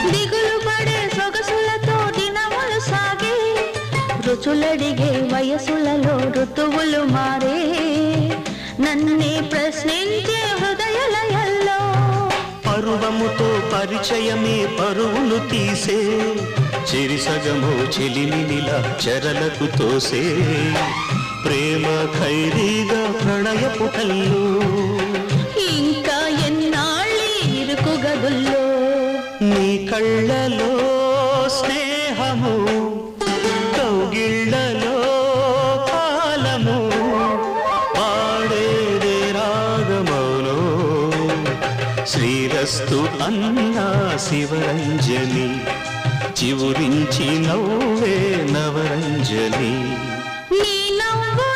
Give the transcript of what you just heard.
దిగులు పడే సొగసులతో దినములు సాగే రుచులడిగే వయసులలో ఋతువులు మారే నన్నే ప్రశ్నించే హృదయలయల్లో పరువముతో పరిచయమే పరువులు తీసే చిరిసగము చెలిమినిలా చెరలకు తోసే ప్రేమ ఖైరీగా ప్రణయపు కల్లో ఇంకా ఎన్నాళ్ళీ ఇరుకు గదుల్లో నీ కళ్ళలో స్నేహము కౌగిళ్ళలో కాలము పాడేదే రాగమౌనో శ్రీరస్తు అన్నా శివరంజని చివురించి నవ్వే నవరంజని నీ నవ్వు